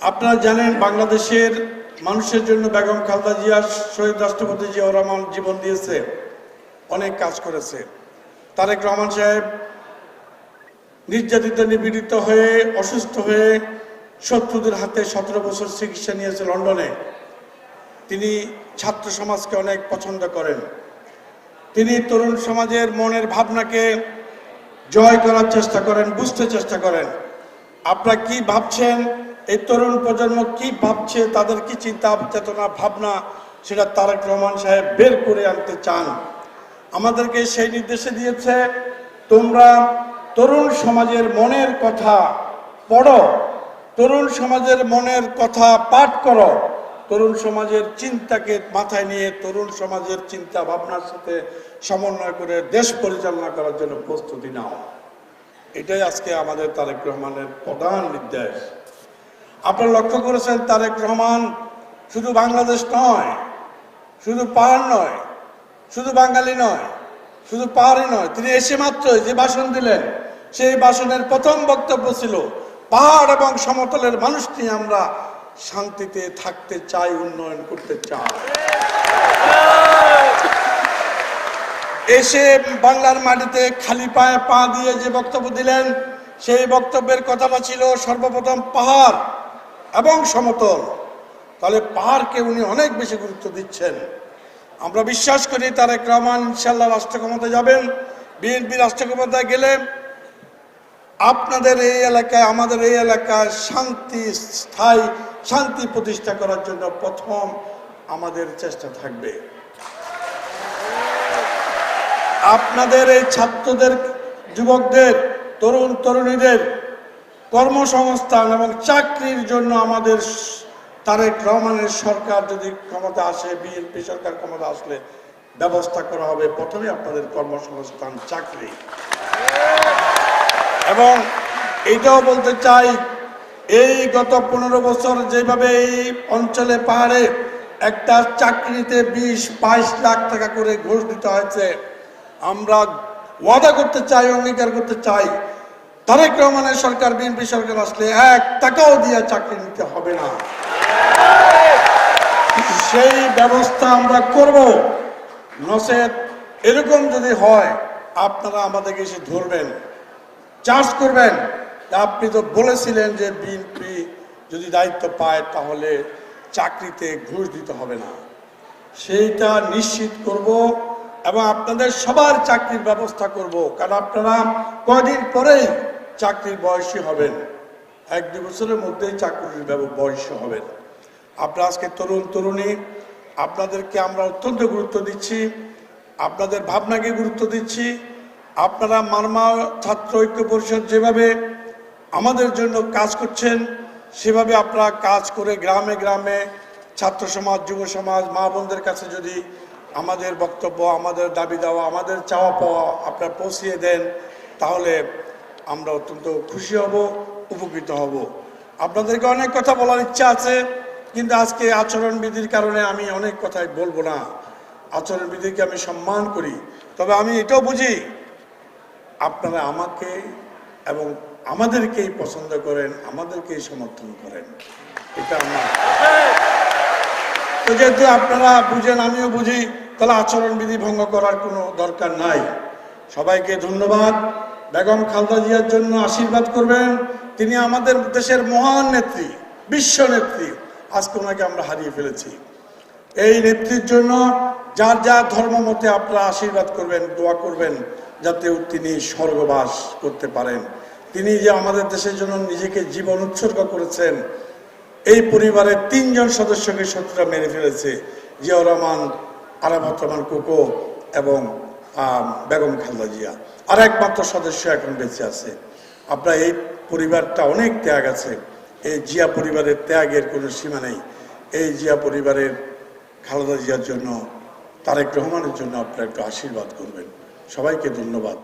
আপনারা জানেন বাংলাদেশের মানুষের জন্য বেগম খালেদা জিয়া শহীদ রাষ্ট্রপতি জিয়াউর রহমান জীবন দিয়েছে, অনেক কাজ করেছে। তারেক রহমান সাহেব নির্যাতিত নিপীড়িত হয়ে অসুস্থ হয়ে শত্রুদের হাতে 17 বছর চিকিৎসা নিয়েছে লন্ডনে। তিনি ছাত্র সমাজকে অনেক পছন্দ করেন। তিনি তরুণ সমাজের মনের ভাবনাকে জয় করার চেষ্টা করেন, বুঝতে চেষ্টা করেন। আপনারা কি ভাবছেন, এই তরুণ প্রজন্ম কি ভাবছে, তাদের কি চিন্তা চেতনা ভাবনা, সেটা তারেক রহমান সাহেব বের করে আনতে চান। আমাদেরকে সেই নির্দেশে দিয়েছে, তোমরা তরুণ সমাজের মনের কথা পড়ো, তরুণ সমাজের মনের কথা পাঠ করো, তরুণ সমাজের চিন্তাকে মাথায় নিয়ে তরুণ সমাজের চিন্তা ভাবনার সাথে সমন্বয় করে দেশ পরিচালনা করার জন্য প্রস্তুতি নাও। এটাই আজকে আমাদের তারেক রহমানের প্রধান নির্দেশ। আপনারা লক্ষ্য করেছেন, তারেক রহমান শুধু বাংলাদেশ নয়, শুধু পাহাড় নয়, শুধু বাঙালি নয়, শুধু পাহাড়ি নয়, তিনি এসে মাত্রই যে ভাষণ দিলেন, সেই ভাষণের প্রথম বক্তব্য ছিল পাহাড় এবং সমতলের মানুষ নিয়ে আমরা শান্তিতে থাকতে চাই, উন্নয়ন করতে চাই। এসে বাংলার মাটিতে খালি পায়ে পা দিয়ে যে বক্তব্য দিলেন, সেই বক্তব্যের কথাটা ছিল সর্বপ্রথম পাহাড় এবং সমতল। তাহলে পাহাড়কে উনি অনেক বেশি গুরুত্ব দিচ্ছেন। আমরা বিশ্বাস করি তারেক রহমান ইনশাআল্লাহ রাষ্ট্র ক্ষমতায় যাবেন। বিএনপি রাষ্ট্র ক্ষমতায় গেলে আপনাদের এই এলাকায়, আমাদের এই এলাকায় স্থায়ী শান্তি প্রতিষ্ঠা করার জন্য প্রথম আমাদের চেষ্টা থাকবে। আপনাদের এই ছাত্রদের, যুবকদের, তরুণ তরুণীদের কর্মসংস্থান এবং চাকরির জন্য আমাদের তারেক রহমানের সরকার যদি ক্ষমতা আসে, বিএনপি সরকার ক্ষমতা আসলে ব্যবস্থা করা হবে প্রথমে আপনাদের কর্মসংস্থান, চাকরি। এবং এইটাও বলতে চাই, এই গত 15 বছর যেভাবে এই অঞ্চলে পাহাড়ে একটা চাকরিতে 20-22 লাখ টাকা করে ঘুষ দিতে হয়েছে, আমরা ওয়াদা করতে চাই, অঙ্গীকার করতে চাই, তারেক রহমানের সরকার, বিএনপি সরকার আসলে 1 টাকাও দিয়ে চাকরি নিতে হবে না। সেই ব্যবস্থা আমরা করব। নচেত এরকম যদি হয়, আপনারা আমাদেরকে এসে ধরবেন, চার্জ করবেন। আপনি তো বলেছিলেন যে বিএনপি যদি দায়িত্ব পায় তাহলে চাকরিতে ঘুষ দিতে হবে না। সেইটা নিশ্চিত করব এবং আপনাদের সবার চাকরির ব্যবস্থা করব। কারণ আপনারা কয়দিন পরেই চাকরির বয়সী হবেন, 1-2 বছরের মধ্যেই চাকরির বয়সী হবেন। আপনারা আজকে তরুণ তরুণী, আপনাদেরকে আমরা অত্যন্ত গুরুত্ব দিচ্ছি, আপনাদের ভাবনাকে গুরুত্ব দিচ্ছি। আপনারা মারমা ছাত্র ঐক্য পরিষদ যেভাবে আমাদের জন্য কাজ করছেন, সেভাবে আপনারা কাজ করে গ্রামে গ্রামে ছাত্র সমাজ, যুব সমাজ, মা বোনদের কাছে যদি আমাদের বক্তব্য, আমাদের দাবি দেওয়া, আমাদের চাওয়া পাওয়া আপনারা পৌঁছিয়ে দেন, তাহলে আমরা অত্যন্ত খুশি হব, উপকৃত হব। আপনাদেরকে অনেক কথা বলার ইচ্ছা আছে, কিন্তু আজকে আচরণবিধির কারণে আমি অনেক কথাই বলবো না। আচরণবিধিকে আমি সম্মান করি, তবে আমি এটাও বুঝি আপনারা আমাকে এবং আমাদেরকেই পছন্দ করেন, আমাদেরকেই সমর্থন করেন। এটা আমার, তো যেহেতু আপনারা বুঝেন, আমিও বুঝি, তাহলে আচরণবিধি ভঙ্গ করার কোনো দরকার নাই। সবাইকে ধন্যবাদ। বেগম খালেদা জিয়ার জন্য আশীর্বাদ করবেন। তিনি আমাদের দেশের মহান নেত্রী, বিশ্ব নেত্রী। আজকে ওনাকে আমরা হারিয়ে ফেলেছি। এই নেত্রীর জন্য যার যার ধর্ম মতে আপনারা আশীর্বাদ করবেন, দোয়া করবেন, যাতে তিনি স্বর্গবাস করতে পারেন। তিনি যে আমাদের দেশের জন্য নিজেকে জীবন উৎসর্গ করেছেন। এই পরিবারের 3 জন সদস্যকে শত্রুরা মেরে ফেলেছে, জিয়াউর রহমান, আরাফাত রহমান কোকো এবং বেগম খালেদা জিয়া। আর একমাত্র সদস্য এখন বেঁচে আছে। আপনার এই পরিবারটা অনেক ত্যাগ আছে। এই জিয়া পরিবারের ত্যাগের কোনো সীমা নেই। এই জিয়া পরিবারের, খালেদা জিয়ার জন্য, তারেক রহমানের জন্য আপনারা একটু আশীর্বাদ করবেন। সবাইকে ধন্যবাদ।